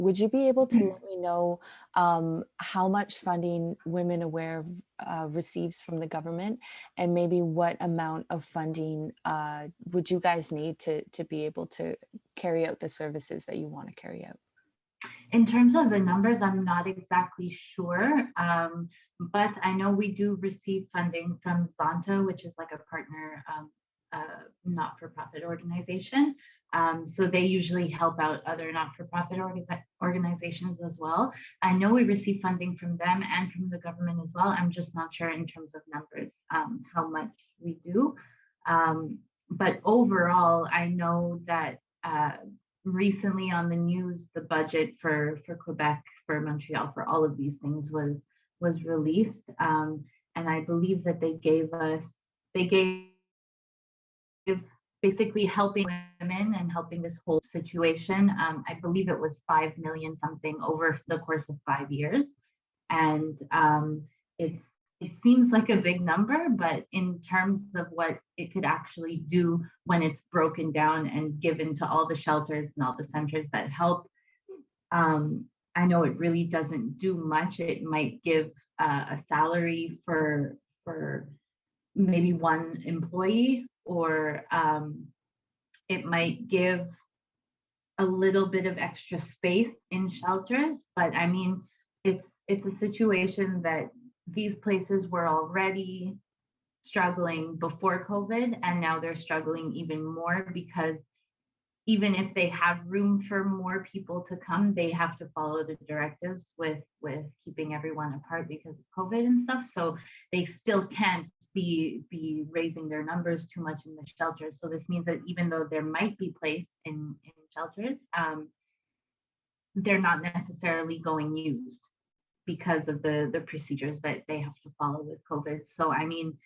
Would you be able to let me know how much funding Women Aware receives from the government, and maybe what amount of funding would you guys need to be able to carry out the services that you want to carry out? In terms of the numbers, I'm not exactly sure, but I know we do receive funding from Zonta, which is like a partner not-for-profit organization. So they usually help out other not-for-profit organizations as well. I know we receive funding from them and from the government as well. I'm just not sure in terms of numbers how much we do. But overall, I know that recently on the news, the budget for Quebec, for Montreal, for all of these things was released, and I believe that they gave basically helping women and helping this whole situation. I believe it was 5 million something over the course of 5 years, and it seems like a big number, but in terms of what it could actually do when it's broken down and given to all the shelters and all the centers that help, I know it really doesn't do much. It might give a salary for maybe one employee, or it might give a little bit of extra space in shelters. But I mean, it's a situation that these places were already struggling before COVID, and now they're struggling even more, because even if they have room for more people to come, they have to follow the directives with keeping everyone apart because of COVID and stuff. So they still can't be raising their numbers too much in the shelters. So this means that even though there might be place in shelters, they're not necessarily going used because of the procedures that they have to follow with COVID. So I mean,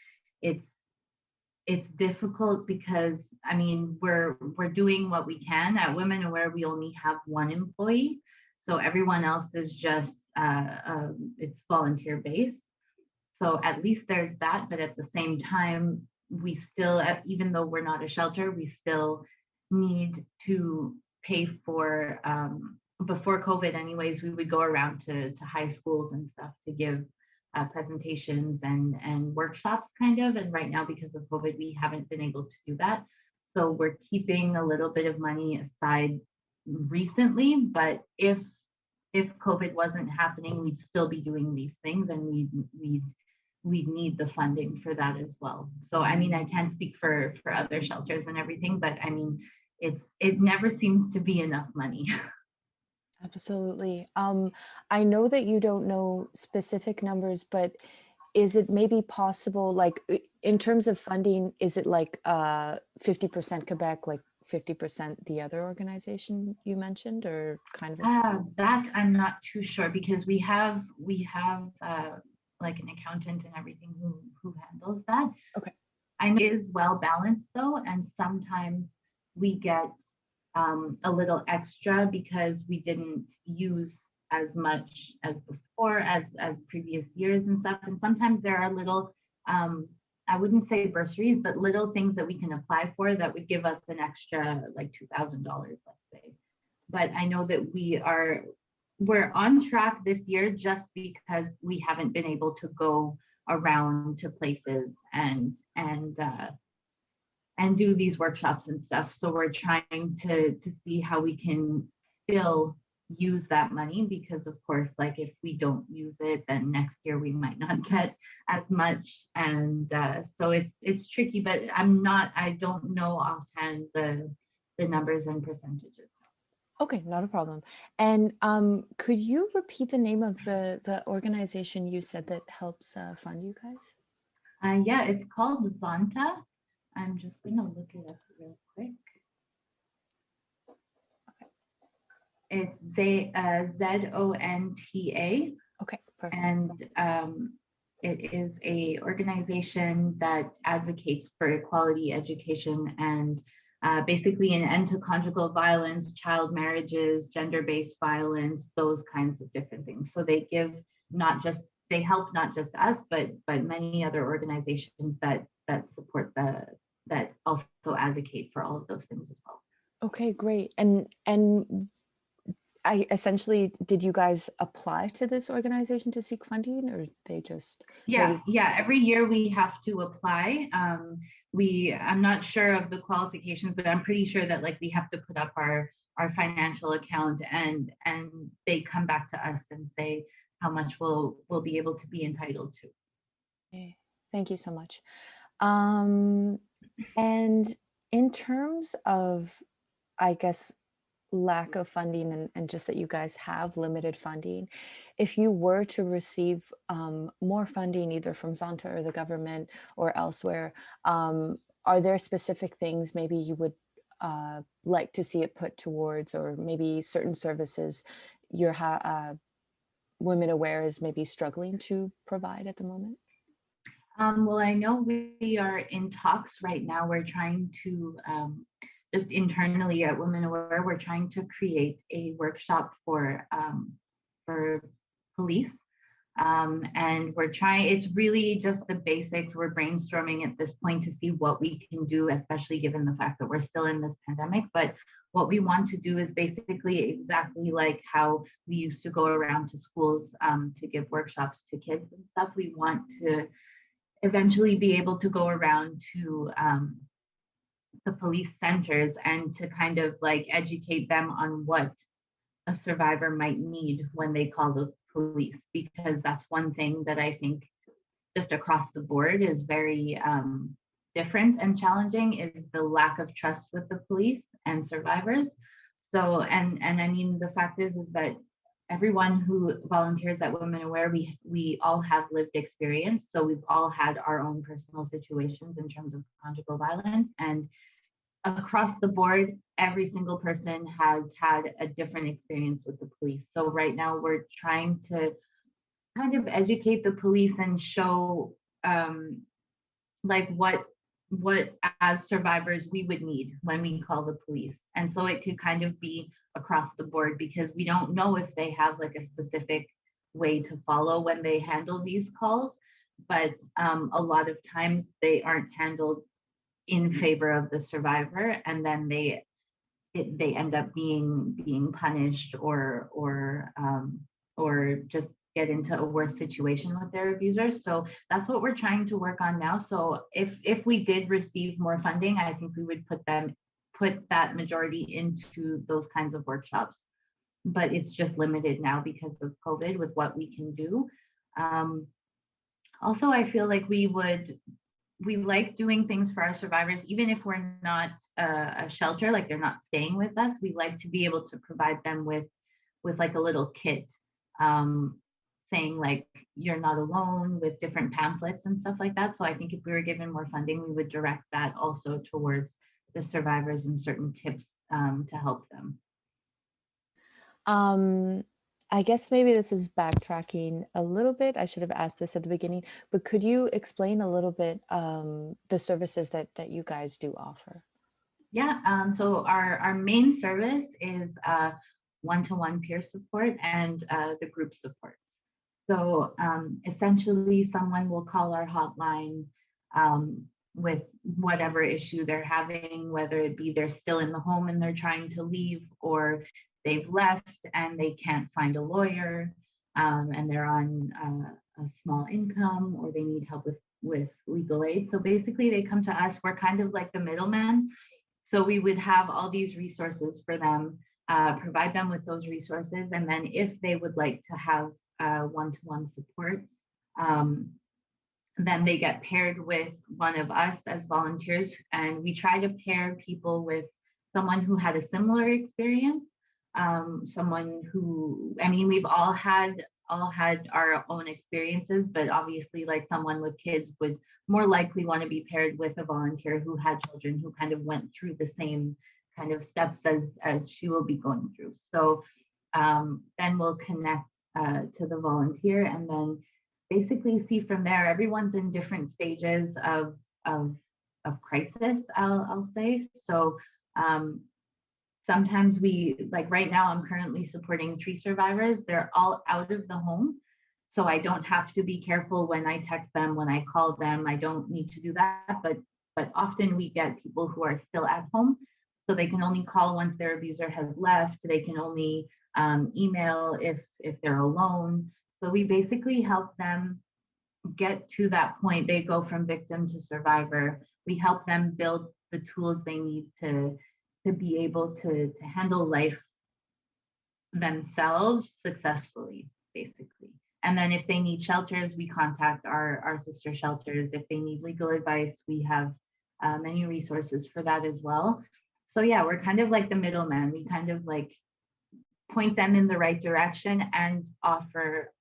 it's difficult because I mean we're doing what we can. At Women Aware, we only have one employee, so everyone else is just it's volunteer based. So at least there's that, but at the same time, we still, even though we're not a shelter, we still need to pay for before COVID anyways, we would go around to high schools and stuff to give presentations and workshops kind of. And right now, because of COVID, we haven't been able to do that. So we're keeping a little bit of money aside recently, but if COVID wasn't happening, we'd still be doing these things, and we'd need the funding for that as well. So I mean, I can't speak for other shelters and everything, but I mean, it never seems to be enough money. Absolutely. I know that you don't know specific numbers, but is it maybe possible, like in terms of funding, is it like 50% Quebec, like 50% the other organization you mentioned, or kind of? That I'm not too sure, because we have like an accountant and everything who handles that. Okay. I know it is well balanced though, and sometimes we get a little extra because we didn't use as much as before as previous years and stuff. And sometimes there are little I wouldn't say bursaries, but little things that we can apply for that would give us an extra like $2,000, let's say. But I know that we're on track this year just because we haven't been able to go around to places and do these workshops and stuff. So we're trying to see how we can still use that money, because of course, like if we don't use it, then next year we might not get as much. And so it's tricky, but I don't know offhand the numbers and percentages. Okay, not a problem. And could you repeat the name of the organization you said that helps fund you guys? Yeah, it's called Zonta. I'm just going to look it up real quick. Okay. It's ZONTA. Okay, perfect. And it is a organization that advocates for equality, education, and basically an end to conjugal violence, child marriages, gender-based violence, those kinds of different things. So they help not just us, but many other organizations that support that also advocate for all of those things as well. Okay, great. And I essentially, did you guys apply to this organization to seek funding, or they just Yeah, maybe? yeah. Every year we have to apply. I'm not sure of the qualifications, but I'm pretty sure that like we have to put up our financial account, and they come back to us and say how much we'll be able to be entitled to. Okay, thank you so much. Um, and in terms of, I guess, lack of funding and just that you guys have limited funding, if you were to receive more funding either from Zonta or the government or elsewhere, are there specific things maybe you would like to see it put towards, or maybe certain services your Women Aware is maybe struggling to provide at the moment? Well, I know we are in talks right now. We're trying to just internally at Women Aware, we're trying to create a workshop for police. And we're trying, it's really just the basics. We're brainstorming at this point to see what we can do, especially given the fact that we're still in this pandemic. But what we want to do is basically exactly like how we used to go around to schools to give workshops to kids and stuff. We want to eventually be able to go around to the police centers and to kind of like educate them on what a survivor might need when they call the police, because that's one thing that I think just across the board is very different and challenging, is the lack of trust with the police and survivors. So, and I mean, the fact is that everyone who volunteers at Women Aware, we all have lived experience. So we've all had our own personal situations in terms of conjugal violence, and across the board, every single person has had a different experience with the police. So right now we're trying to kind of educate the police and show like what as survivors we would need when we call the police. And so it could kind of be across the board, because we don't know if they have like a specific way to follow when they handle these calls. But a lot of times they aren't handled in favor of the survivor, and then they end up being punished or just get into a worse situation with their abusers. So that's what we're trying to work on now. So if we did receive more funding, I think we would put that majority into those kinds of workshops. But it's just limited now because of COVID with what we can do. Also, I feel like we like doing things for our survivors, even if we're not a shelter, like they're not staying with us. We like to be able to provide them with like a little kit, saying like you're not alone, with different pamphlets and stuff like that. So I think if we were given more funding, we would direct that also towards the survivors and certain tips to help them. Um, I guess maybe this is backtracking a little bit. I should have asked this at the beginning, but could you explain a little bit the services that you guys do offer? Yeah, so our main service is one-to-one peer support and the group support. So essentially, someone will call our hotline with whatever issue they're having, whether it be they're still in the home and they're trying to leave, or they've left and they can't find a lawyer, and they're on a small income, or they need help with legal aid. So basically, they come to us. We're kind of like the middleman. So we would have all these resources for them, provide them with those resources, and then if they would like to have one-to-one support, um, then they get paired with one of us as volunteers, and we try to pair people with someone who had a similar experience, someone who, I mean, we've all had our own experiences, but obviously like someone with kids would more likely want to be paired with a volunteer who had children, who kind of went through the same kind of steps as she will be going through. So then we'll connect to the volunteer, and then basically see from there. Everyone's in different stages of crisis, I'll say. So sometimes we, like right now, I'm currently supporting 3 survivors. They're all out of the home. So I don't have to be careful when I text them, when I call them. I don't need to do that. But often we get people who are still at home. So they can only call once their abuser has left. They can only email if they're alone. So we basically help them get to that point. They go from victim to survivor. We help them build the tools they need to be able to handle life themselves successfully, basically. And then if they need shelters, we contact our sister shelters. If they need legal advice, we have many resources for that as well. So yeah, we're kind of like the middleman. We kind of like point them in the right direction and offer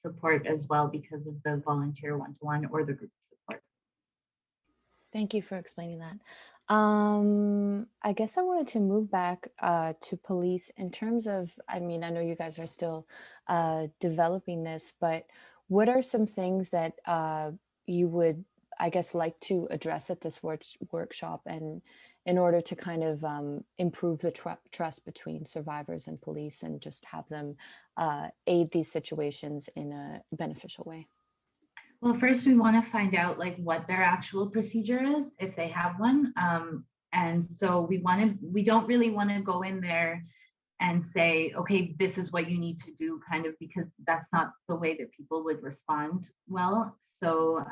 support as well because of the volunteer one-to-one or the group support. Thank you for explaining that. I guess I wanted to move back to police in terms of, I mean, I know you guys are still developing this, but what are some things that you would, I guess, like to address at this workshop, and in order to kind of improve the trust between survivors and police and just have them aid these situations in a beneficial way? Well, first we want to find out like what their actual procedure is, if they have one. And so we don't really want to go in there and say, okay, this is what you need to do, kind of, because that's not the way that people would respond well. So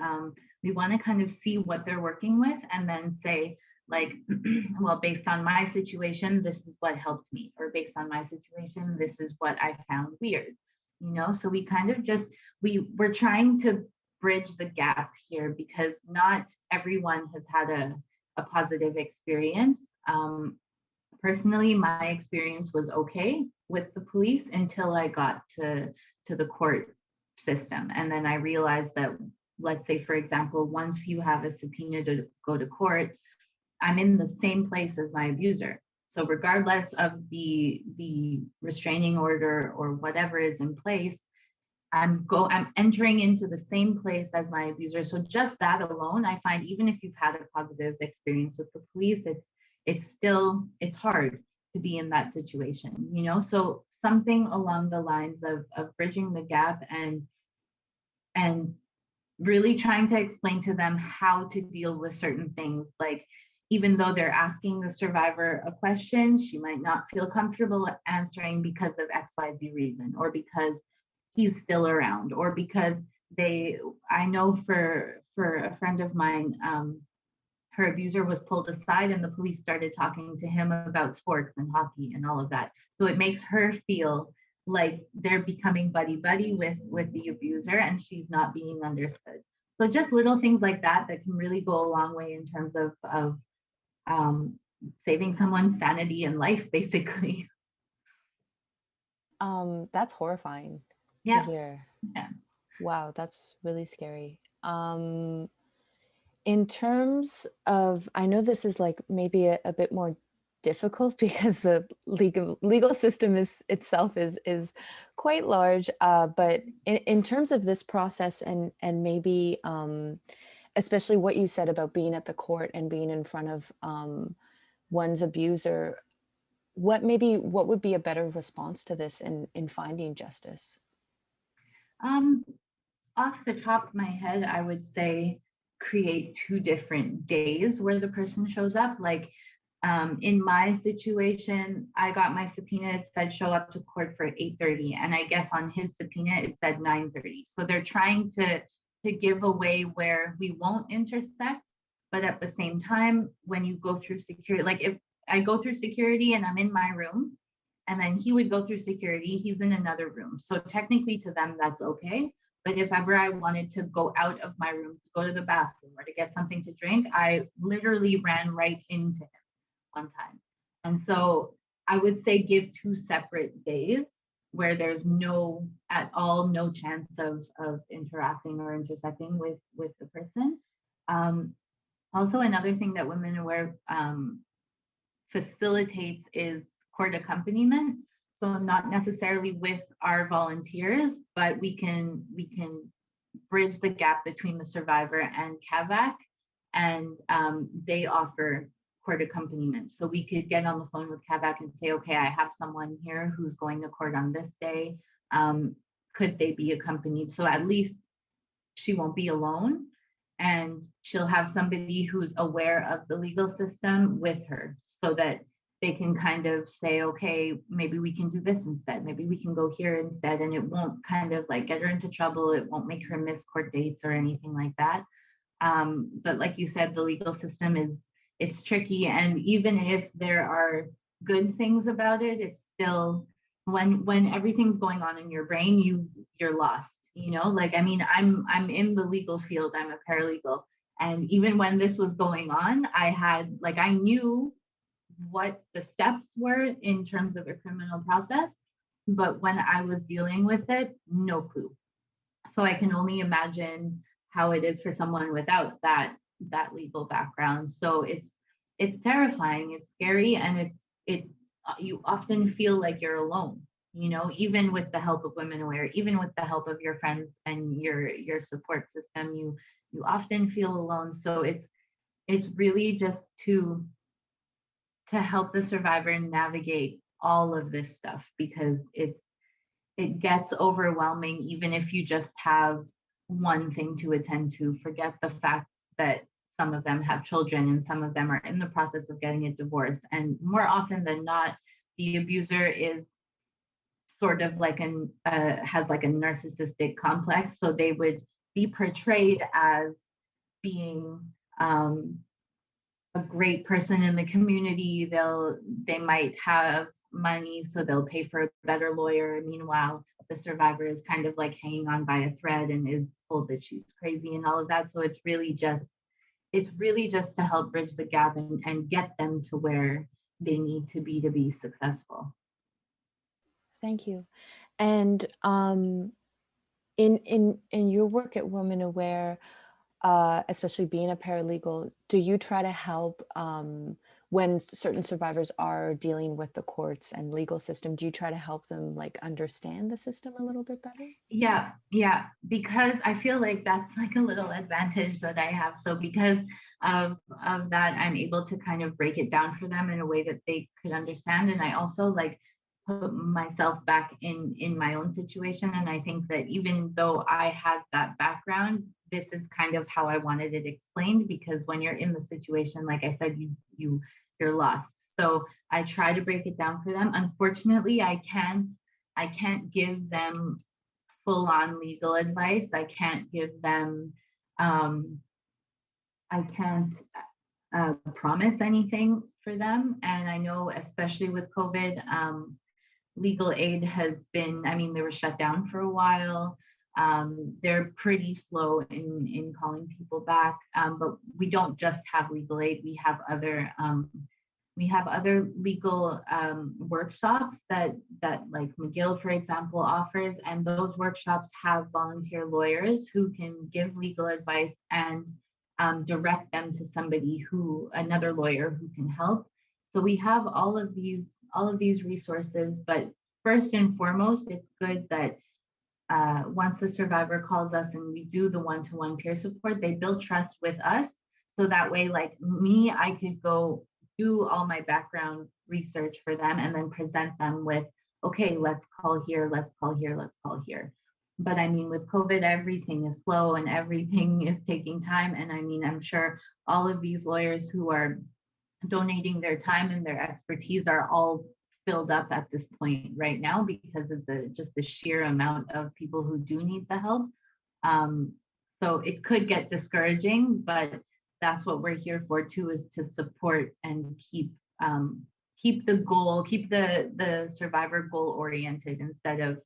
we want to kind of see what they're working with and then say, like, well, based on my situation, this is what helped me, or based on my situation, this is what I found weird. So we kind of just we're trying to bridge the gap here because not everyone has had a positive experience. Personally, my experience was okay with the police until I got to the court system. And then I realized that, let's say, for example, once you have a subpoena to go to court, I'm in the same place as my abuser. So regardless of the restraining order or whatever is in place, I'm entering into the same place as my abuser. So just that alone, I find, even if you've had a positive experience with the police, it's hard to be in that situation, So something along the lines of bridging the gap and really trying to explain to them how to deal with certain things. Like, even though they're asking the survivor a question, she might not feel comfortable answering because of XYZ reason, or because he's still around, or because I know for a friend of mine, her abuser was pulled aside and the police started talking to him about sports and hockey and all of that. So it makes her feel like they're becoming buddy with the abuser and she's not being understood. So just little things like that can really go a long way in terms of saving someone's sanity and life, basically. That's horrifying to Yeah. hear. Yeah. Wow, that's really scary. In terms of, I know this is like maybe a bit more difficult because the legal system itself is quite large. But in terms of this process and maybe especially what you said about being at the court and being in front of one's abuser, what would be a better response to this in finding justice? Um, Off the top of my head, I would say create 2 different days where the person shows up. Like, in my situation, I got my subpoena. It said show up to court for 8:30, and I guess on his subpoena it said 9:30. So they're trying to give a way where we won't intersect, but at the same time, when you go through security, like if I go through security and I'm in my room, and then he would go through security, he's in another room. So technically to them, that's okay. But if ever I wanted to go out of my room, to go to the bathroom or to get something to drink, I literally ran right into him one time. And so I would say give 2 separate days where there's no chance of interacting or intersecting with the person. Also, another thing that Women Aware facilitates is court accompaniment. So not necessarily with our volunteers, but we can bridge the gap between the survivor and CAVAC, and they offer court accompaniment. So we could get on the phone with CAVAC and say, okay, I have someone here who's going to court on this day. Could they be accompanied? So at least she won't be alone. and she'll have somebody who's aware of the legal system with her so that they can kind of say, okay, maybe we can do this instead. Maybe we can go here instead. And it won't kind of like get her into trouble. It won't make her miss court dates or anything like that. But like you said, the legal system it's tricky. And even if there are good things about it, it's still when everything's going on in your brain, you're lost, you know, like, I mean, I'm in the legal field, I'm a paralegal. And even when this was going on, I knew what the steps were in terms of a criminal process, but when I was dealing with it, no clue. So I can only imagine how it is for someone without that legal background. So it's terrifying, it's scary, and it you often feel like you're alone, you know, even with the help of Women Aware, even with the help of your friends and your support system, you often feel alone. So it's really just to help the survivor navigate all of this stuff, because it gets overwhelming even if you just have one thing to attend to. Forget the fact that some of them have children and some of them are in the process of getting a divorce. And more often than not, the abuser is sort of like has like a narcissistic complex. So they would be portrayed as being a great person in the community. They might have money, so they'll pay for a better lawyer. Meanwhile, the survivor is kind of like hanging on by a thread and is told that she's crazy and all of that. So it's really just to help bridge the gap and get them to where they need to be successful. Thank you. And in your work at Women Aware, especially being a paralegal, do you try to help when certain survivors are dealing with the courts and legal system? Do you try to help them like understand the system a little bit better? Yeah, because I feel like that's like a little advantage that I have. So because of that, I'm able to kind of break it down for them in a way that they could understand. And I also like put myself back in my own situation. And I think that even though I had that background, this is kind of how I wanted it explained, because when you're in the situation, like I said, you're lost. So I try to break it down for them. Unfortunately, I can't give them full on legal advice. I can't give them I can't promise anything for them. And I know, especially with COVID, legal aid has been, I mean, they were shut down for a while. They're pretty slow in calling people back, but we don't just have legal aid. We have other legal workshops that like McGill, for example, offers, and those workshops have volunteer lawyers who can give legal advice and direct them to another lawyer who can help. So we have all of these resources, but first and foremost, it's good that once the survivor calls us and we do the one-to-one peer support, they build trust with us. So that way, like me, I could go do all my background research for them and then present them with, okay, let's call here, let's call here, let's call here. But I mean, with COVID, everything is slow and everything is taking time. And I mean, I'm sure all of these lawyers who are donating their time and their expertise are all filled up at this point right now because of the sheer amount of people who do need the help. Um, so it could get discouraging, but that's what we're here for too, is to support and keep the goal, keep the survivor goal oriented instead of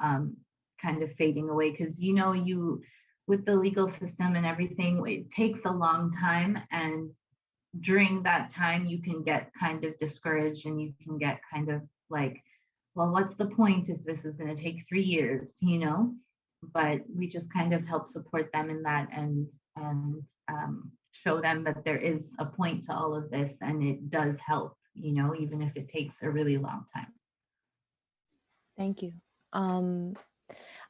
kind of fading away. Because you with the legal system and everything, it takes a long time, and during that time you can get kind of discouraged and you can get kind of like, well, what's the point if this is going to take 3 years, but we just kind of help support them in that, and show them that there is a point to all of this and it does help, even if it takes a really long time. Thank you.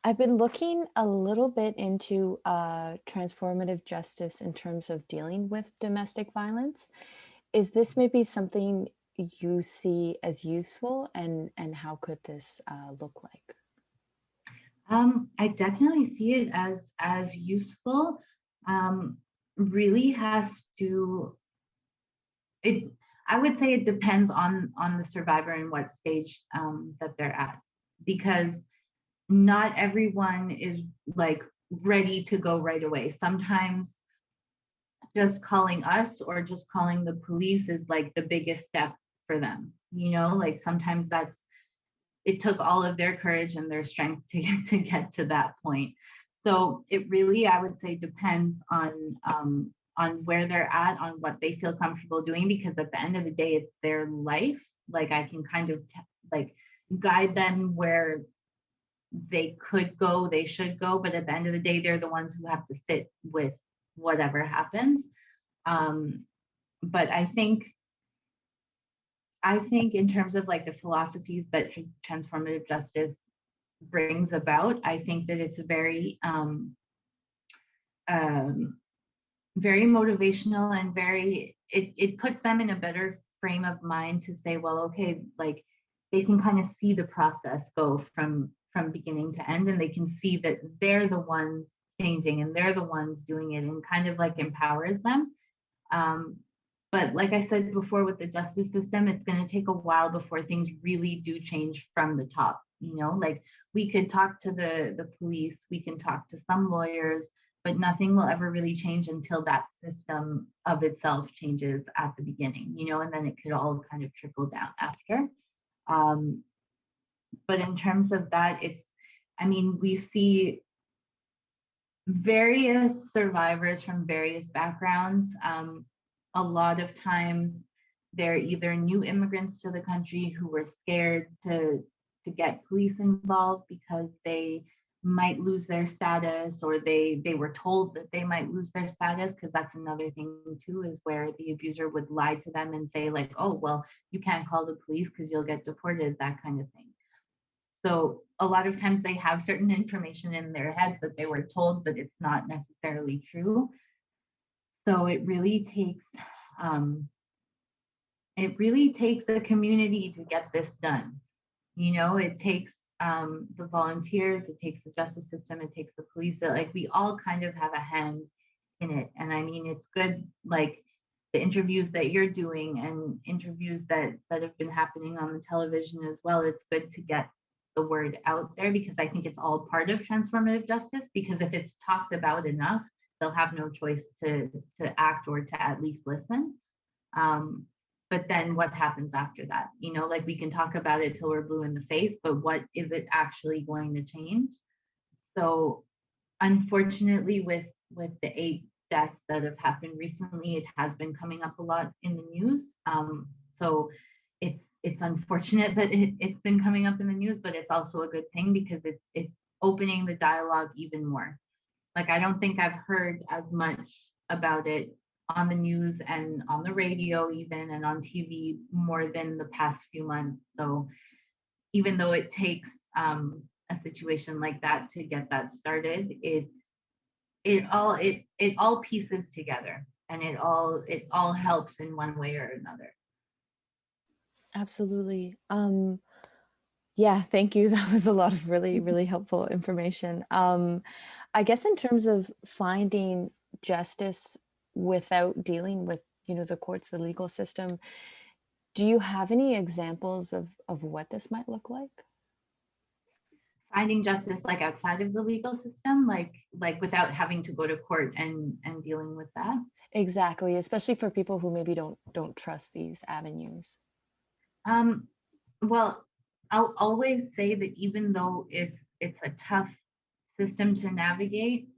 I've been looking a little bit into transformative justice in terms of dealing with domestic violence. Is this maybe something you see as useful, and how could this look like? I definitely see it as useful. really has to, it, I would say it depends on the survivor and what stage that they're at, because not everyone is like ready to go right away. Sometimes just calling us or just calling the police is like the biggest step for them. You know, like sometimes that's, it took all of their courage and their strength to get to that point. So it really, I would say, depends on where they're at, on what they feel comfortable doing, because at the end of the day, it's their life. Like I can kind of like guide them where they could go, they should go, but at the end of the day, they're the ones who have to sit with whatever happens. Um, but I think in terms of like the philosophies that transformative justice brings about, I think that it's um, very motivational and it puts them in a better frame of mind to say, well, okay, like they can kind of see the process go from beginning to end, and they can see that they're the ones changing and they're the ones doing it, and kind of like empowers them. Um, but like I said before, with the justice system, it's going to take a while before things really do change from the top. You know, like we could talk to the police, we can talk to some lawyers, but nothing will ever really change until that system of itself changes at the beginning, you know, and then it could all kind of trickle down after. Um, but in terms of that, it's, I mean, we see various survivors from various backgrounds. A lot of times they're either new immigrants to the country who were scared to get police involved because they might lose their status, or they were told that they might lose their status, because that's another thing too, is where the abuser would lie to them and say like, oh well, you can't call the police because you'll get deported, that kind of thing. So a lot of times they have certain information in their heads that they were told, but it's not necessarily true. So um, it really takes a community to get this done. You know, it takes the volunteers, it takes the justice system, it takes the police. Like we all kind of have a hand in it. And I mean, it's good, like the interviews that you're doing and interviews that have been happening on the television as well. It's good to get the word out there, because I think it's all part of transformative justice. Because if it's talked about enough, they'll have no choice to act or to at least listen. Um, but then what happens after that? You know, like we can talk about it till we're blue in the face, but what is it actually going to change? So unfortunately, with the 8 deaths that have happened recently, it has been coming up a lot in the news. So it's unfortunate that it's been coming up in the news, but it's also a good thing, because it's opening the dialogue even more. Like I don't think I've heard as much about it on the news and on the radio even, and on TV, more than the past few months. So even though it takes a situation like that to get that started, it all pieces together, and it all helps in one way or another. Absolutely. Yeah, thank you. That was a lot of really, really helpful information. I guess in terms of finding justice without dealing with, the courts, the legal system, do you have any examples of what this might look like? Finding justice like outside of the legal system, like without having to go to court and dealing with that. Exactly, especially for people who maybe don't trust these avenues. Um, well, I'll always say that even though it's a tough system to navigate,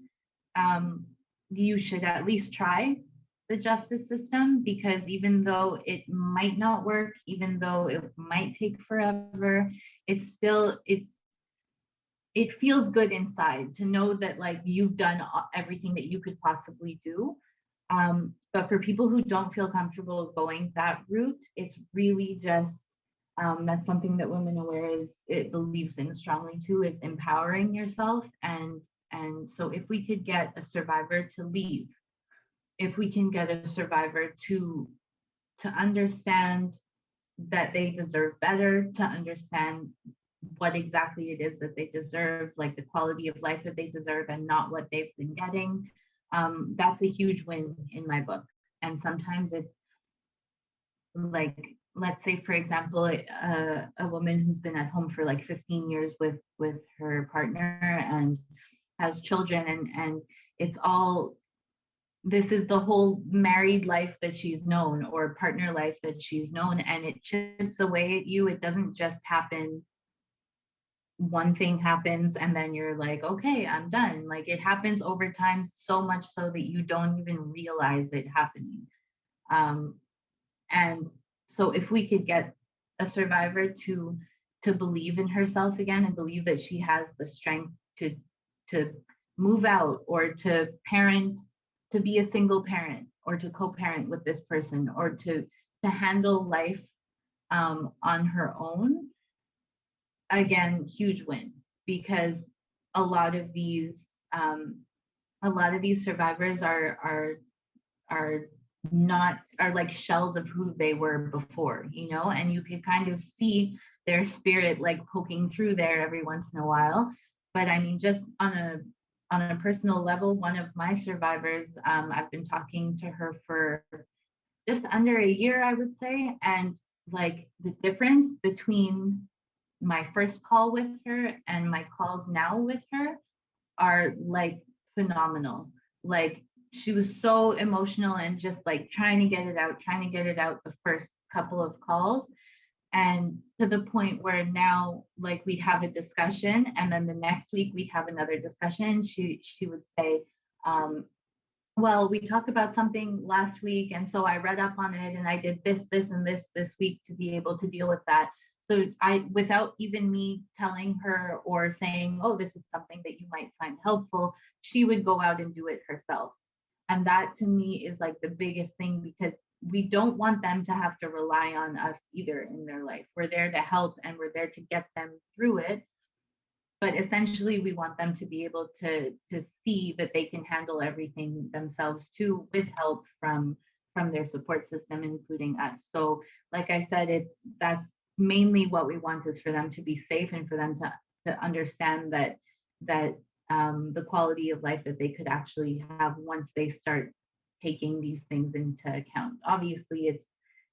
um, you should at least try the justice system, because even though it might not work, even though it might take forever, it feels good inside to know that like you've done everything that you could possibly do. But for people who don't feel comfortable going that route, it's really just that's something that Women Aware is it believes in strongly too, is empowering yourself. And so if we could get a survivor to leave, if we can get a survivor to understand that they deserve better, to understand what exactly it is that they deserve, like the quality of life that they deserve and not what they've been getting. That's a huge win in my book. And sometimes it's like, let's say for example, a woman who's been at home for like 15 years with her partner and has children, and it's all, this is the whole married life that she's known or partner life that she's known, and it chips away at you. It doesn't just happen, one thing happens and then you're like, okay, I'm done. Like it happens over time, so much so that you don't even realize it happening. um, and so if we could get a survivor to believe in herself again and believe that she has the strength to move out or to parent, to be a single parent or to co-parent with this person or to handle life on her own, again, huge win. Because a lot of these um, a lot of these survivors are not, are like shells of who they were before, you know, and you could kind of see their spirit like poking through there every once in a while. But I mean, just on a personal level, one of my survivors, I've been talking to her for just under a year, I would say, and like the difference between my first call with her and my calls now with her are like phenomenal. Like she was so emotional and just like trying to get it out the first couple of calls. And to the point where now like we'd have a discussion and then the next week we'd have another discussion. She would say, well, we talked about something last week, and so I read up on it, and I did this, and this week to be able to deal with that. So I, without even me telling her or saying, oh, this is something that you might find helpful, she would go out and do it herself. And that to me is like the biggest thing, because we don't want them to have to rely on us either in their life. We're there to help and we're there to get them through it, but essentially we want them to be able to see that they can handle everything themselves too, with help from their support system, including us. So like I said, it's, that's mainly what we want, is for them to be safe and for them to understand that the quality of life that they could actually have once they start taking these things into account. Obviously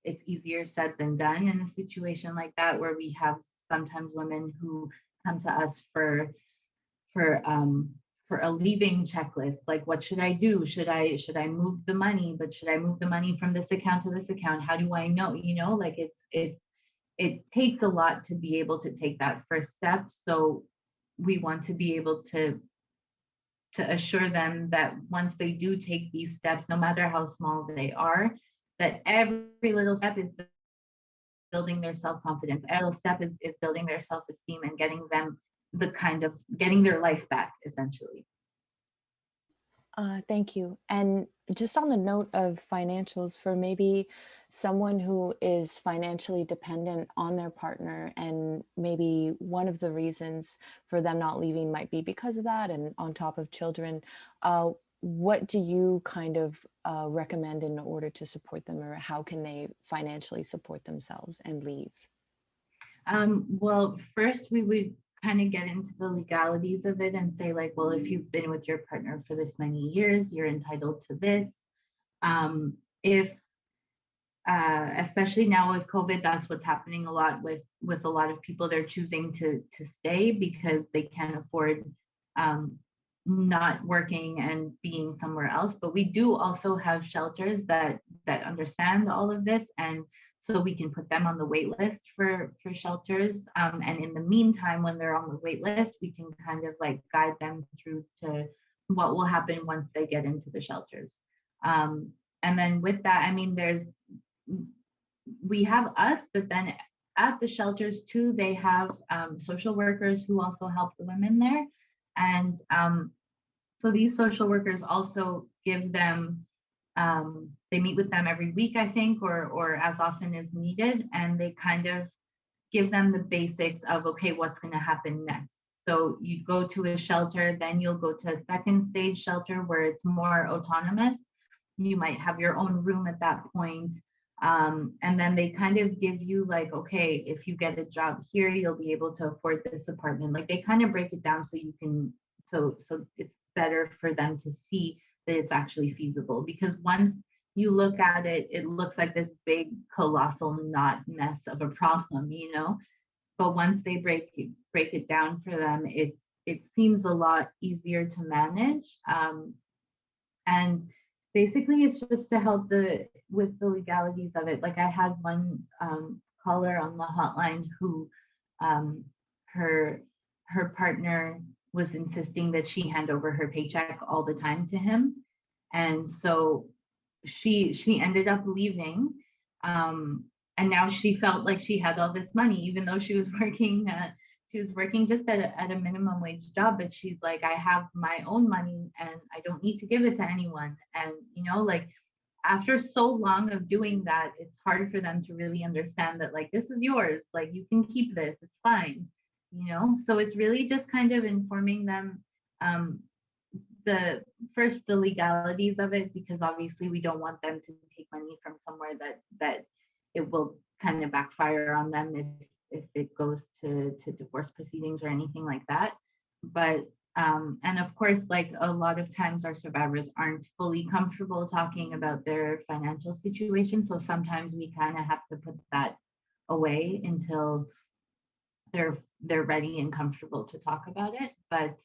it's easier said than done in a situation like that, where we have sometimes women who come to us for for a leaving checklist, like what should I do, should I move the money, but should I move the money from this account to this account, how do I know, you know, like it takes a lot to be able to take that first step. So we want to be able to assure them that once they do take these steps, no matter how small they are, that every little step is building their self-confidence. Every little step is building their self-esteem and getting them the kind of getting their life back, essentially. Thank you. And just on the note of financials, for maybe someone who is financially dependent on their partner, and maybe one of the reasons for them not leaving might be because of that, and on top of children, what do you kind of recommend in order to support them, or how can they financially support themselves and leave? Well, first we would kind of get into the legalities of it and say like, well, if you've been with your partner for this many years, you're entitled to this. If Especially now with COVID, that's what's happening a lot with a lot of people. They're choosing to stay because they can't afford um, not working and being somewhere else. But we do also have shelters that understand all of this, and so we can put them on the wait list for shelters. And in the meantime, when they're on the wait list, we can kind of like guide them through to what will happen once they get into the shelters. And then with that, I mean, we have us, but then at the shelters too, they have social workers who also help the women there. And so these social workers also give them, they meet with them every week, I think, or as often as needed. And they kind of give them the basics of, okay, what's going to happen next. So you go to a shelter, then you'll go to a second stage shelter where it's more autonomous. You might have your own room at that point. And then they kind of give you like, okay, if you get a job here, you'll be able to afford this apartment. Like they kind of break it down so you can, so it's better for them to see that it's actually feasible. Because once you look at it, it looks like this big, colossal knot mess of a problem, you know. But once they break it down for them, it seems a lot easier to manage. And basically, it's just to help with the legalities of it. Like I had one caller on the hotline who um, her her partner was insisting that she hand over her paycheck all the time to him, and so she ended up leaving, um, and now she felt like she had all this money even though she was working. She was working just at a minimum wage job, but she's like, I have my own money and I don't need to give it to anyone. And you know, like after so long of doing that, it's hard for them to really understand that like this is yours, like you can keep this, it's fine, you know. So it's really just kind of informing them, um, the legalities of it, because obviously we don't want them to take money from somewhere that it will kind of backfire on them if it goes to divorce proceedings or anything like that. But and of course, like a lot of times our survivors aren't fully comfortable talking about their financial situation, so sometimes we kind of have to put that away until they're ready and comfortable to talk about it. But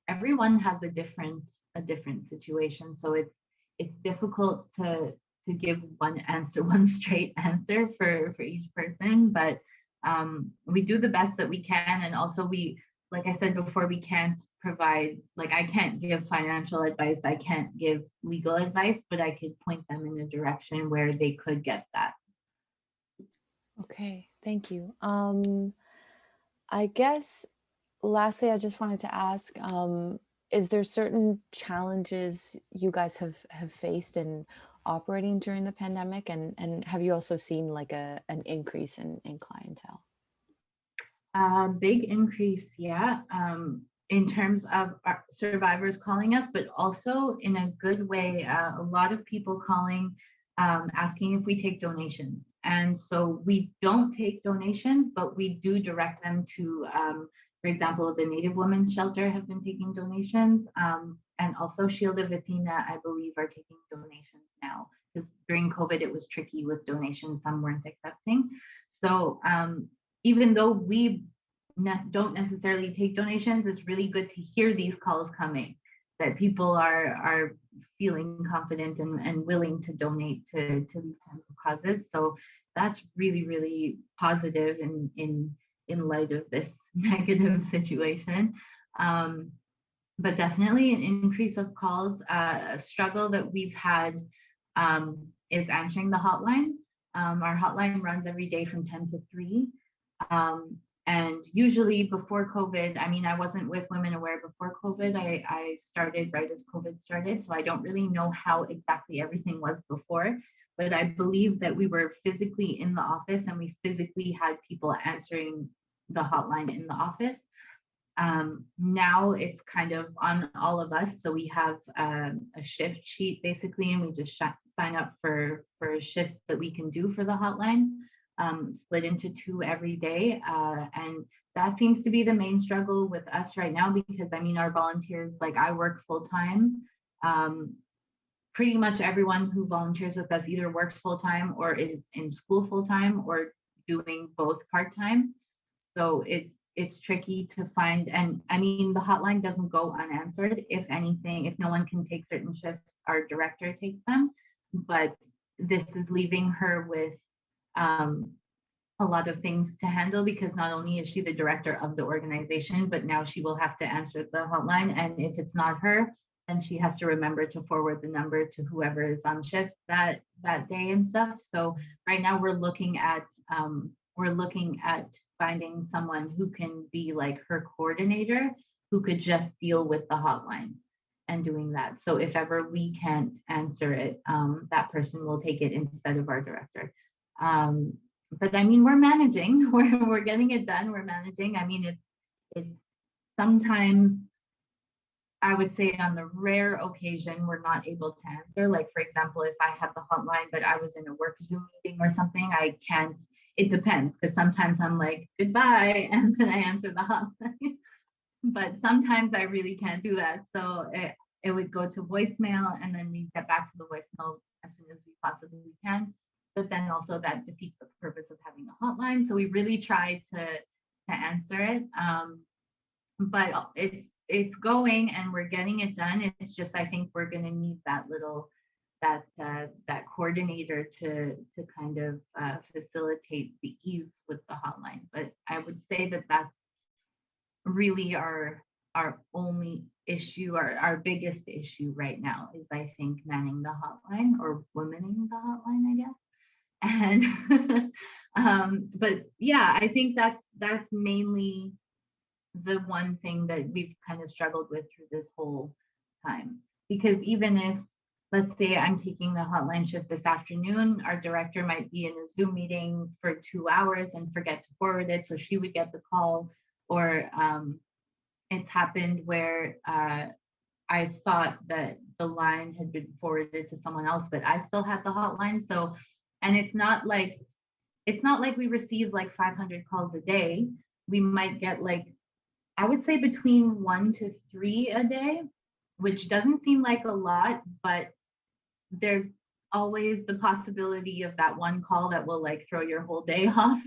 everyone has a different situation, so it's difficult to give one answer, one straight answer for each person. But we do the best that we can, and also we, like I said before, we can't provide, like I can't give financial advice, I can't give legal advice, but I could point them in a direction where they could get that. Okay, thank you. I guess lastly, I just wanted to ask, is there certain challenges you guys have faced in operating during the pandemic, and have you also seen like an increase in clientele? Big increase, yeah, in terms of our survivors calling us, but also in a good way. A lot of people calling, asking if we take donations. And so we don't take donations, but we do direct them to, for example, the Native Women's Shelter have been taking donations. And also Shield of Athena, I believe, are taking donations now. Because during COVID, it was tricky with donations, some weren't accepting. So even though we don't necessarily take donations, it's really good to hear these calls coming, that people are feeling confident and willing to donate to these kinds of causes. So that's really, really positive in light of this negative situation. But definitely an increase of calls. A struggle that we've had is answering the hotline. Our hotline runs every day from 10 to 3. And usually before COVID, I mean, I wasn't with Women Aware before COVID. I started right as COVID started. So I don't really know how exactly everything was before, but I believe that we were physically in the office and we physically had people answering the hotline in the office. Now it's kind of on all of us. So we have a shift sheet basically, and we just sign up for shifts that we can do for the hotline, split into 2 every day. And that seems to be the main struggle with us right now, because I mean, our volunteers, like I work full time. Pretty much everyone who volunteers with us either works full time or is in school full time or doing both part time. So it's tricky to find. And I mean, the hotline doesn't go unanswered. If anything, if no one can take certain shifts, our director takes them. But this is leaving her with a lot of things to handle, because not only is she the director of the organization, but now she will have to answer the hotline. And if it's not her, then she has to remember to forward the number to whoever is on shift that day and stuff. So right now we're looking at finding someone who can be like her coordinator, who could just deal with the hotline and doing that. So if ever we can't answer it, that person will take it instead of our director. But I mean, we're managing. We're getting it done. We're managing. I mean, it's sometimes, I would say on the rare occasion we're not able to answer. Like for example, if I have the hotline but I was in a work Zoom meeting or something, I can't. It depends, because sometimes I'm like goodbye and then I answer the hotline. But sometimes I really can't do that. So it would go to voicemail, and then we get back to the voicemail as soon as we possibly can. But then also that defeats the purpose of having a hotline. So we really try to answer it. But it's going and we're getting it done. It's just, I think we're going to need that little that coordinator to kind of facilitate the ease with the hotline. But I would say that that's really our only issue, our biggest issue right now is, I think, manning the hotline, or womaning the hotline, I guess. And but yeah, I think that's mainly the one thing that we've kind of struggled with through this whole time. Because even if, let's say I'm taking a hotline shift this afternoon, our director might be in a Zoom meeting for 2 hours and forget to forward it, so she would get the call. Or it's happened where I thought that the line had been forwarded to someone else, but I still had the hotline. So, and it's not like we receive like 500 calls a day. We might get like, I would say between 1 to 3 a day, which doesn't seem like a lot, but there's always the possibility of that one call that will like throw your whole day off.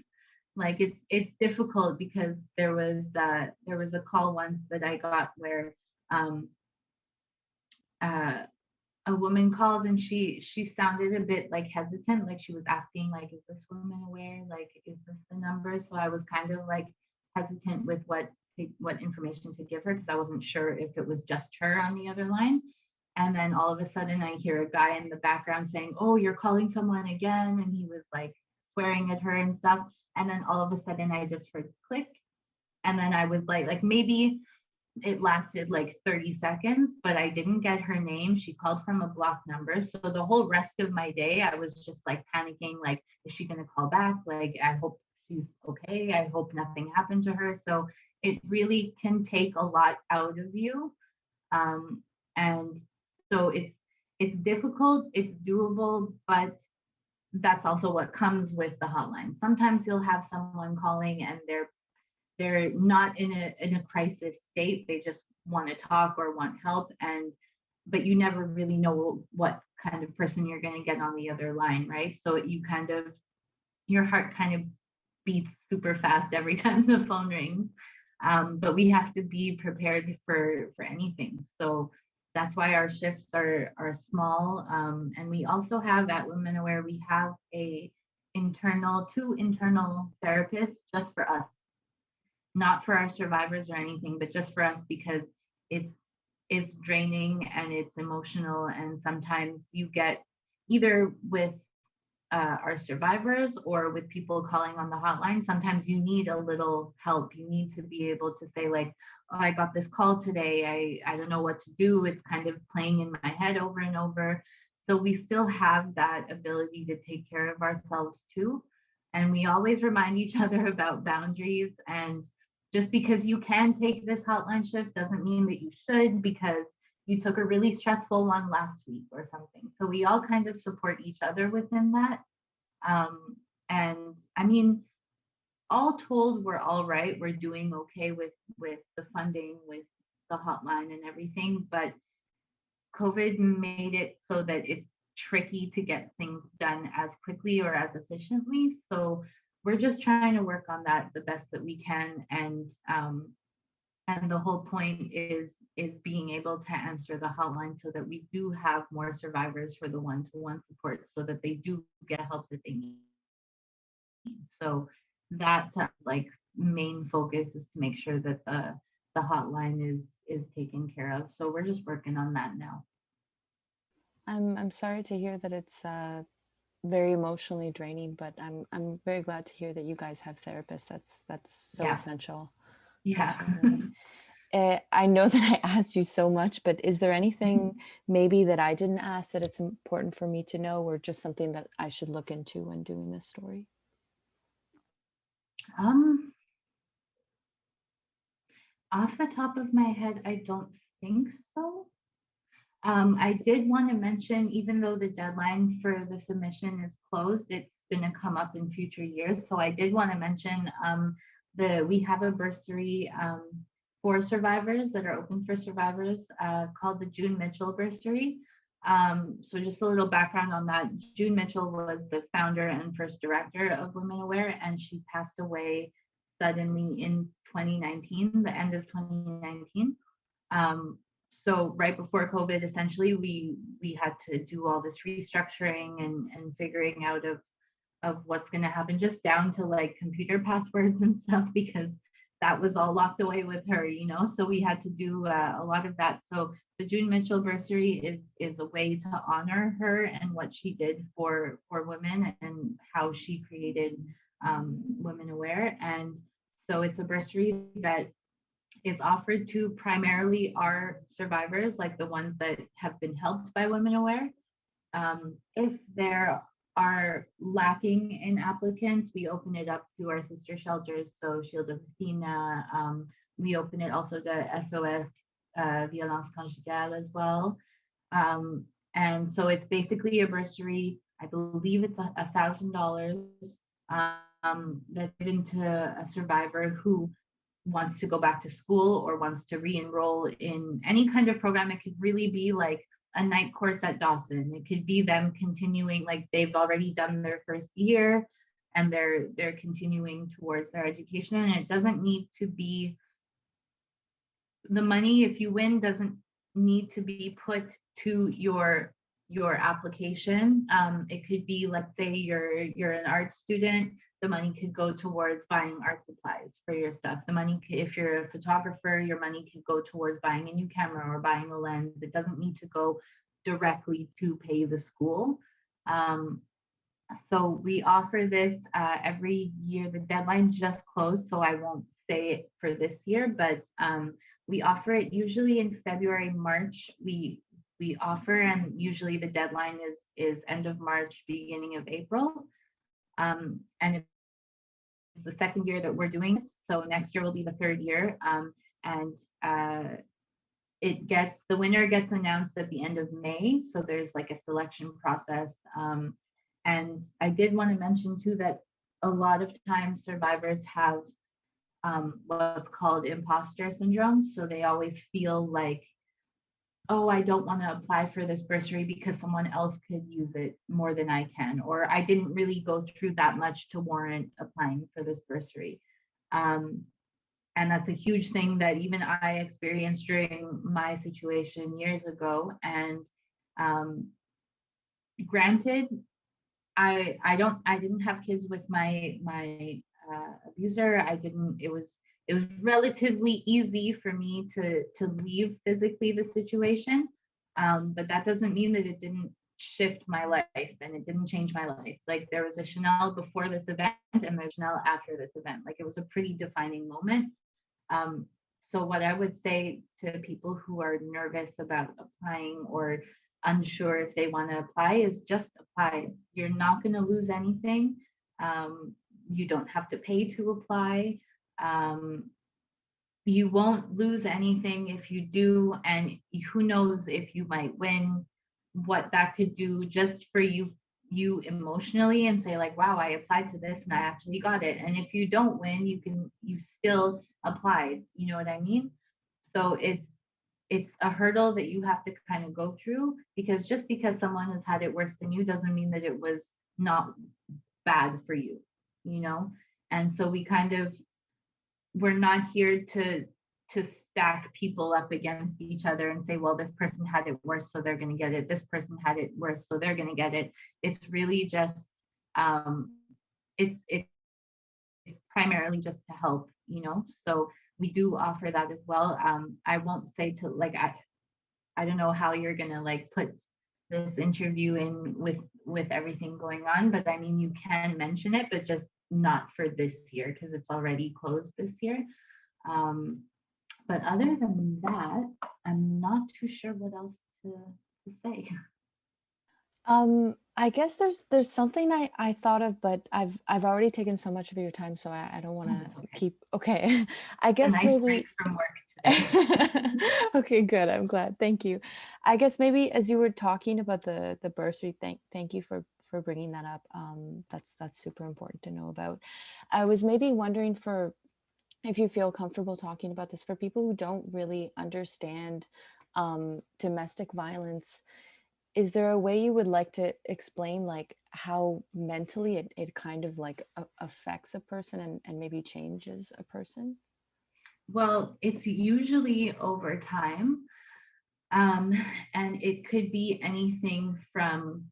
Like it's difficult, because there was a call once that I got where a woman called, and she sounded a bit like hesitant, like she was asking like, is this woman aware, like is this the number? So I was kind of like hesitant with what information to give her, because I wasn't sure if it was just her on the other line. And then all of a sudden I hear a guy in the background saying, oh, you're calling someone again, and he was like swearing at her and stuff. And then all of a sudden I just heard click, and then I was like maybe it lasted like 30 seconds, but I didn't get her name. She called from a blocked number. So the whole rest of my day, I was just like panicking, like, is she going to call back? Like, I hope she's okay. I hope nothing happened to her. So it really can take a lot out of you. And so it's difficult, it's doable, but that's also what comes with the hotline. Sometimes you'll have someone calling and they're not in a crisis state. They just want to talk or want help, but you never really know what kind of person you're going to get on the other line, right? So your heart kind of beats super fast every time the phone rings. But we have to be prepared for anything. So that's why our shifts are small. And we also have at Women Aware, we have two internal therapists just for us, not for our survivors or anything, but just for us, because it's draining and it's emotional. And sometimes you get either with our survivors or with people calling on the hotline, sometimes you need a little help. You need to be able to say like, oh, I got this call today. I don't know what to do. It's kind of playing in my head over and over. So we still have that ability to take care of ourselves too. And we always remind each other about boundaries. And just because you can take this hotline shift doesn't mean that you should, because you took a really stressful one last week or something. So we all kind of support each other within that. And I mean, all told, we're all right. We're doing okay with the funding, with the hotline and everything. But COVID made it so that it's tricky to get things done as quickly or as efficiently. So we're just trying to work on that the best that we can. And the whole point is being able to answer the hotline so that we do have more survivors for the one-to-one support, so that they do get help that they need. So that like main focus is to make sure that the hotline is taken care of. So we're just working on that now. I'm sorry to hear that it's very emotionally draining, but I'm very glad to hear that you guys have therapists. That's so essential. Yeah. I know that I asked you so much, but is there anything maybe that I didn't ask that it's important for me to know, or just something that I should look into when doing this story? Off the top of my head, I don't think so. I did want to mention, even though the deadline for the submission is closed, it's going to come up in future years. So I did want to mention we have a bursary for survivors that are open for survivors called the June Mitchell Bursary. So just a little background on that. June Mitchell was the founder and first director of Women Aware, and she passed away suddenly in 2019, the end of 2019. So right before COVID, essentially, we had to do all this restructuring and figuring out of what's going to happen, just down to like computer passwords and stuff, because that was all locked away with her, you know. So we had to do a lot of that. So the June Mitchell Bursary is a way to honor her and what she did for women and how she created Women Aware. And so it's a bursary that is offered to primarily our survivors, like the ones that have been helped by Women Aware. If there are lacking in applicants, we open it up to our sister shelters, so Shield of Athena. We open it also to SOS Violence Conjugale as well. And so it's basically a bursary. I believe it's $1,000 that's given to a survivor who wants to go back to school or wants to re-enroll in any kind of program. It could really be like a night course at Dawson. It could be them continuing, like they've already done their first year and they're continuing towards their education. And it doesn't need to be, the money, if you win, doesn't need to be put to your application. It could be, let's say you're an art student, the money could go towards buying art supplies for your stuff. The money, if you're a photographer, your money could go towards buying a new camera or buying a lens. It doesn't need to go directly to pay the school. So we offer this every year. The deadline just closed, so I won't say it for this year, but we offer it usually in February, March. We offer, and usually the deadline is end of March, beginning of April. And it's the second year that we're doing it. So next year will be the third year. And the winner gets announced at the end of May. So there's like a selection process. And I did want to mention too that a lot of times survivors have what's called imposter syndrome. So they always feel like, oh, I don't want to apply for this bursary because someone else could use it more than I can, or I didn't really go through that much to warrant applying for this bursary. And that's a huge thing that even I experienced during my situation years ago. And granted, I didn't have kids with my abuser. It was relatively easy for me to leave physically the situation, but that doesn't mean that it didn't shift my life and it didn't change my life. Like there was a Shennel before this event and there's Shennel after this event. Like it was a pretty defining moment. So what I would say to people who are nervous about applying or unsure if they want to apply is just apply. You're not going to lose anything. You don't have to pay to apply. You won't lose anything if you do, and who knows if you might win, what that could do just for you emotionally, and say like, wow, I applied to this and I actually got it. And if you don't win, you still applied, you know what I mean? So it's a hurdle that you have to kind of go through, because just because someone has had it worse than you doesn't mean that it was not bad for you, you know? And so we're not here to stack people up against each other and say, well, this person had it worse, so they're going to get it. This person had it worse, so they're going to get it. It's really just, it's primarily just to help, you know? So we do offer that as well. I won't say to like, I don't know how you're going to like put this interview in with everything going on, but I mean, you can mention it, but just not for this year because it's already closed this year. But other than that, I'm not too sure what else to say. I guess there's something I thought of, but I've already taken so much of your time, so I don't want to Okay. keep. Okay, I A guess nice maybe. break from work today. Okay, good. I'm glad. Thank you. I guess maybe as you were talking about the bursary, thank you for bringing that up. That's super important to know about. I was maybe wondering for if you feel comfortable talking about this, for people who don't really understand domestic violence, is there a way you would like to explain like how mentally it kind of like affects a person and maybe changes a person? Well, it's usually over time. Um, and it could be anything from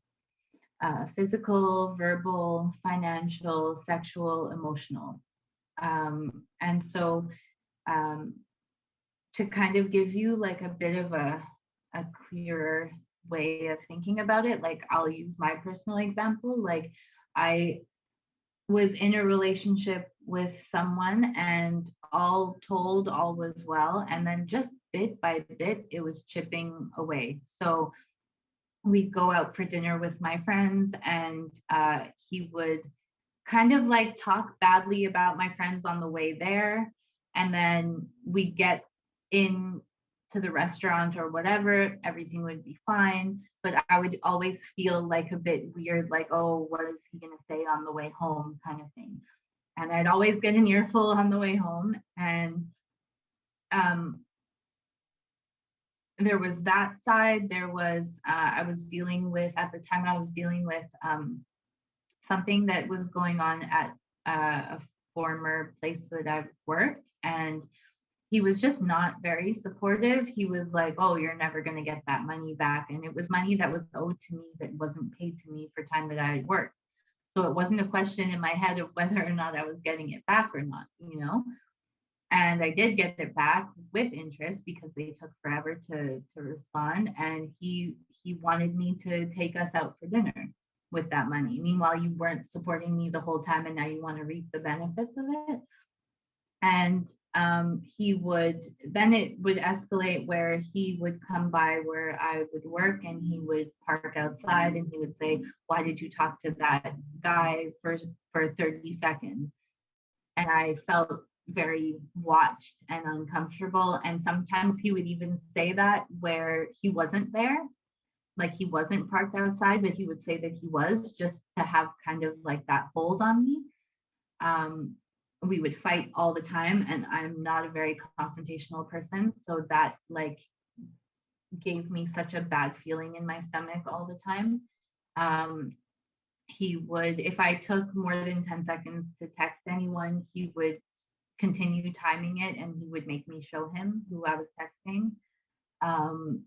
physical, verbal, financial, sexual, emotional. And so um, to kind of give you like a bit of a clearer way of thinking about it, like I'll use my personal example. Like I was in a relationship with someone and all told all was well, and then just bit by bit it was chipping away. So we'd go out for dinner with my friends, and he would kind of like talk badly about my friends on the way there. And then we get in to the restaurant or whatever, everything would be fine. But I would always feel like a bit weird, like, oh, what is he going to say on the way home, kind of thing. And I'd always get an earful on the way home. And um, there was that side. There was, I was dealing with, at the time, I was dealing with something that was going on at a former place that I've worked. And he was just not very supportive. He was like, oh, you're never going to get that money back. And it was money that was owed to me that wasn't paid to me for time that I had worked. So it wasn't a question in my head of whether or not I was getting it back or not, you know? And I did get it back with interest because they took forever to respond. And he wanted me to take us out for dinner with that money. Meanwhile, you weren't supporting me the whole time, and now you want to reap the benefits of it. And he would, then it would escalate where he would come by where I would work, and he would park outside, and he would say, why did you talk to that guy for 30 seconds? And I felt very watched and uncomfortable. And sometimes he would even say that where he wasn't there, like he wasn't parked outside, but he would say that he was, just to have kind of like that hold on me. Um, we would fight all the time, and I'm not a very confrontational person. So that like gave me such a bad feeling in my stomach all the time. Um, he would, if I took more than 10 seconds to text anyone, he would continue timing it, and he would make me show him who I was texting. Um,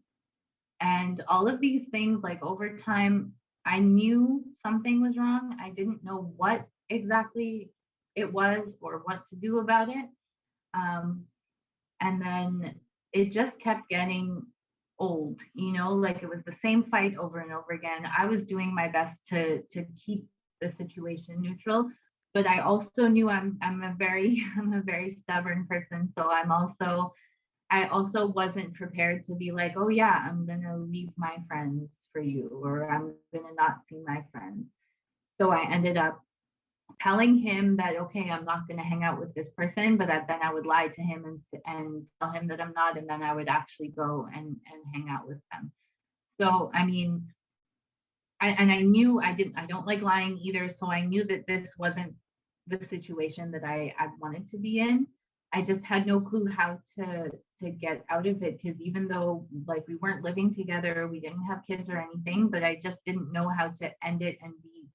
and all of these things, like over time, I knew something was wrong. I didn't know what exactly it was or what to do about it. Um, and then it just kept getting old, you know, like it was the same fight over and over again. I was doing my best to keep the situation neutral, but I also knew I'm a very I'm a very stubborn person. So I also wasn't prepared to be like, oh yeah, I'm gonna leave my friends for you, or I'm gonna not see my friends. So I ended up telling him that, okay, I'm not going to hang out with this person, but then I would lie to him and tell him that I'm not, and then I would actually go and hang out with them. So I mean, I knew I don't like lying either, so I knew that this wasn't the situation that I wanted to be in. I just had no clue how to get out of it, because even though like we weren't living together, we didn't have kids or anything, but I just didn't know how to end it and be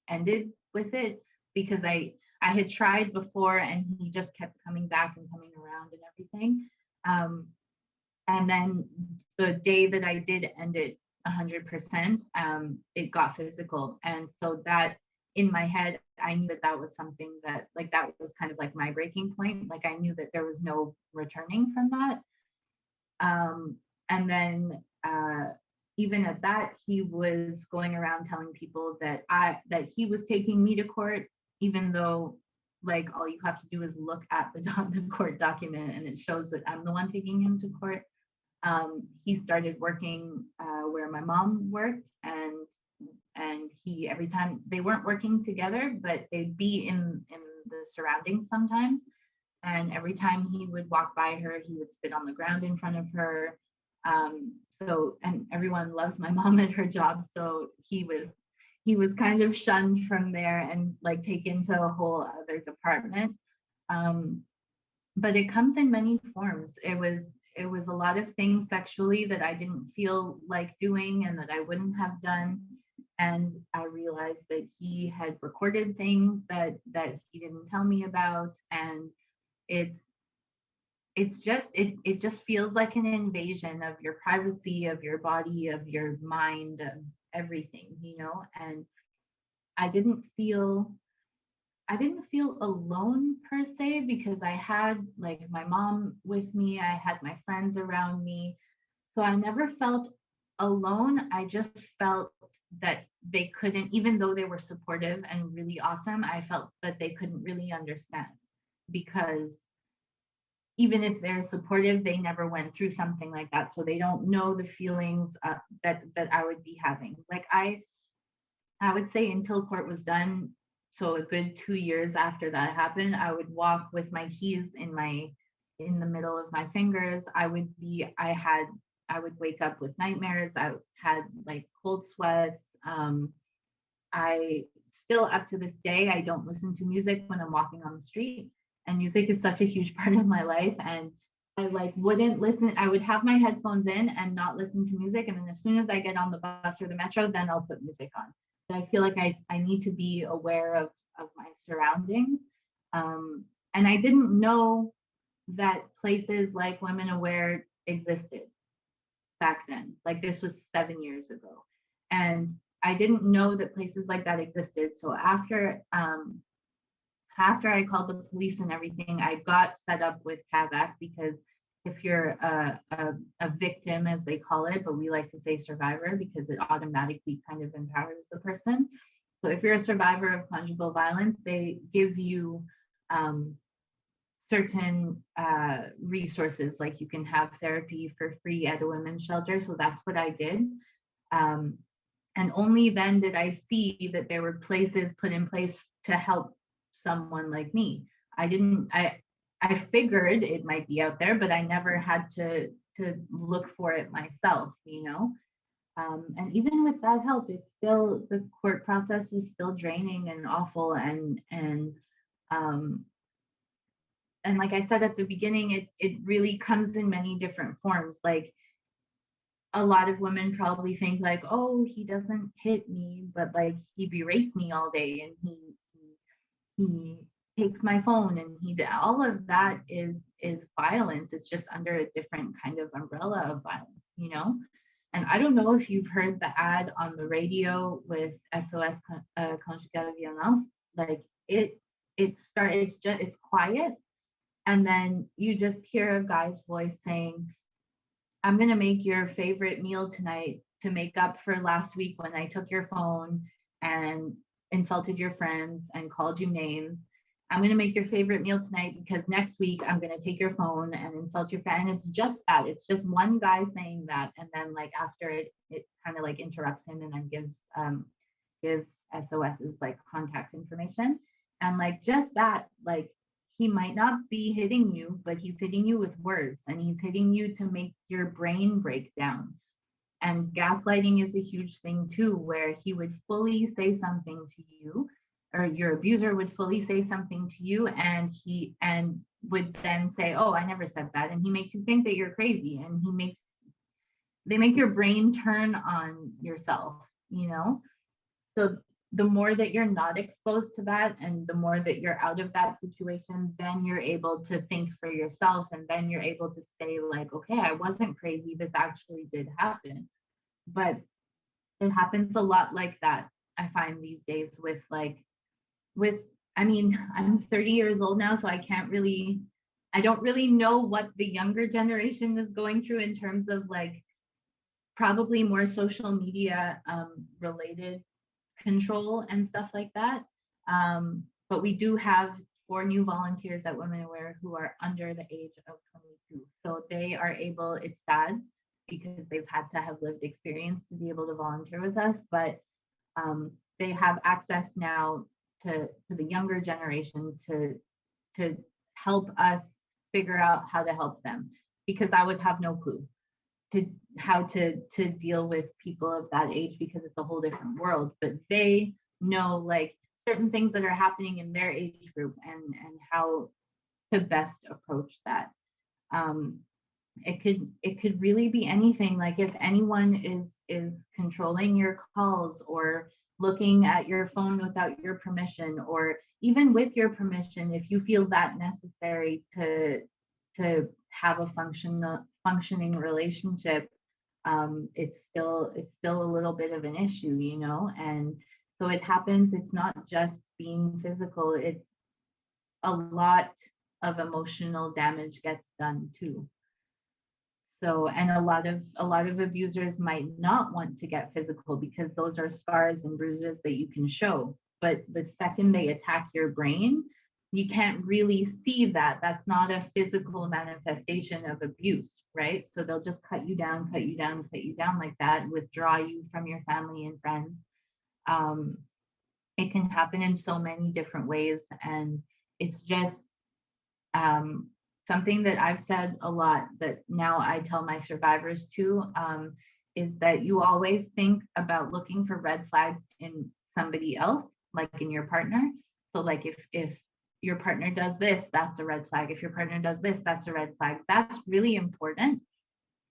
ended with it, because I had tried before, and he just kept coming back and coming around and everything. Um, and then the day that I did end it 100%, it got physical. And so that, in my head, I knew that that was something that, like, that was kind of like my breaking point. Like I knew that there was no returning from that. And then even at that, he was going around telling people that he was taking me to court, even though like all you have to do is look at the court document, and it shows that I'm the one taking him to court. He started working where my mom worked, and he, every time, they weren't working together, but they'd be in the surroundings sometimes. And every time he would walk by her, he would spit on the ground in front of her. So, and everyone loves my mom at her job, so he was kind of shunned from there and like taken to a whole other department. Um, but it comes in many forms. It was a lot of things sexually that I didn't feel like doing and that I wouldn't have done. And I realized that he had recorded things that he didn't tell me about. And it's it just feels like an invasion of your privacy, of your body, of your mind, of everything, and I didn't feel I didn't feel alone per se, because I had like my mom with me, I had my friends around me. So I never felt alone. I just felt that they couldn't, even though they were supportive and really awesome, I felt that they couldn't really understand, because even if they're supportive, they never went through something like that. So they don't know the feelings that I would be having. Like I would say until court was done, so a good 2 years after that happened, I would walk with my keys in the middle of my fingers. I would wake up with nightmares. I had like cold sweats. I still, up to this day, I don't listen to music when I'm walking on the street. And music is such a huge part of my life. And I like wouldn't listen. I would have my headphones in and not listen to music. And then as soon as I get on the bus or the metro, then I'll put music on. But I feel like I need to be aware of my surroundings. And I didn't know that places like Women Aware existed back then. Like this was 7 years ago. And I didn't know that places like that existed. So after I called the police and everything, I got set up with Quebec, because if you're a victim, as they call it, but we like to say survivor because it automatically kind of empowers the person. So if you're a survivor of conjugal violence, they give you certain resources, like you can have therapy for free at a women's shelter. So that's what I did. Um, and only then did I see that there were places put in place to help someone like me. I figured it might be out there, but I never had to look for it myself. And even with that help, it's still, the court process was still draining and awful. Um, and like I said at the beginning, it really comes in many different forms. Like a lot of women probably think like, oh, he doesn't hit me, but like he berates me all day, and he takes my phone, and all of that is violence. It's just under a different kind of umbrella of violence. And I don't know if you've heard the ad on the radio with SOS conjugale violence. Like it's quiet, and then you just hear a guy's voice saying, I'm going to make your favorite meal tonight to make up for last week when I took your phone and insulted your friends and called you names. I'm going to make your favorite meal tonight because next week I'm going to take your phone and insult your friend. And it's just that. It's just one guy saying that. And then like after it kind of like interrupts him and then gives SOS's like contact information. And like just that, like he might not be hitting you, but he's hitting you with words, and he's hitting you to make your brain break down. And gaslighting is a huge thing too, where he would fully say something to you, or your abuser would fully say something to you, and he and would then say, oh, I never said that. And he makes you think that you're crazy, and they make your brain turn on yourself. So the more that you're not exposed to that, and the more that you're out of that situation, then you're able to think for yourself, and then you're able to say like, okay, I wasn't crazy, this actually did happen. But it happens a lot like that, I find these days, with I mean, I'm 30 years old now, so I don't really know what the younger generation is going through in terms of like probably more social media related control and stuff like that. But we do have 4 new volunteers at Women Aware who are under the age of 22. So they are able, it's sad because they've had to have lived experience to be able to volunteer with us, but they have access now to the younger generation to help us figure out how to help them, because I would have no clue to how to deal with people of that age, because it's a whole different world. But they know like certain things that are happening in their age group, and how to best approach that. It could really be anything. Like if anyone is controlling your calls or looking at your phone without your permission, or even with your permission, if you feel that necessary to have a functioning relationship, it's still a little bit of an issue, you know. And so it happens. It's not just being physical. It's a lot of emotional damage gets done too. So, and a lot of abusers might not want to get physical because those are scars and bruises that you can show. But the second they attack your brain, you can't really see that. That's not a physical manifestation of abuse, right? So they'll just cut you down, cut you down, cut you down like that, withdraw you from your family and friends. Um, it can happen in so many different ways. And it's just um, something that I've said a lot that now I tell my survivors too, is that you always think about looking for red flags in somebody else, like in your partner. So like if your partner does this, that's a red flag. If your partner does this, that's a red flag. That's really important.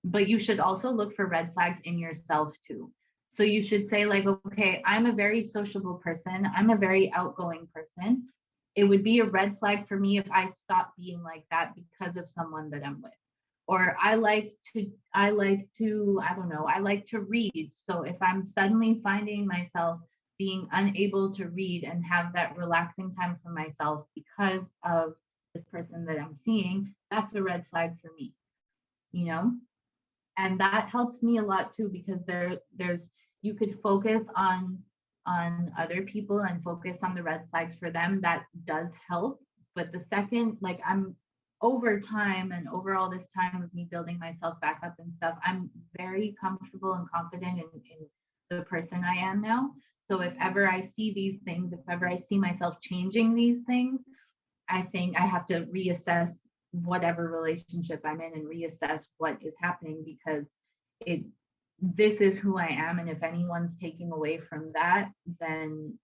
But you should also look for red flags in yourself too. So you should say like, okay, I'm a very sociable person. I'm a very outgoing person. It would be a red flag for me if I stopped being like that because of someone that I'm with. Or I like to, I don't know, I like to read. So if I'm suddenly finding myself being unable to read and have that relaxing time for myself because of this person that I'm seeing, that's a red flag for me, you know? And that helps me a lot too, because there's you could focus on other people and focus on the red flags for them. That does help. But the second, like, I'm over time and over all this time of me building myself back up and stuff, I'm very comfortable and confident in the person I am now. So if ever I see these things, if ever I see myself changing these things, I think I have to reassess whatever relationship I'm in and reassess what is happening, because it this is who I am. And if anyone's taking away from that, then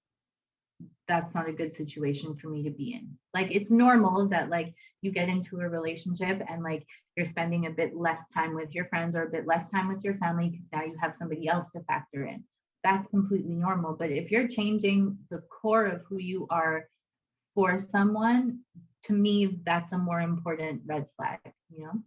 that's not a good situation for me to be in. Like, it's normal that like you get into a relationship and like you're spending a bit less time with your friends or a bit less time with your family because now you have somebody else to factor in. That's completely normal. But if you're changing the core of who you are for someone, to me, that's a more important red flag, you know?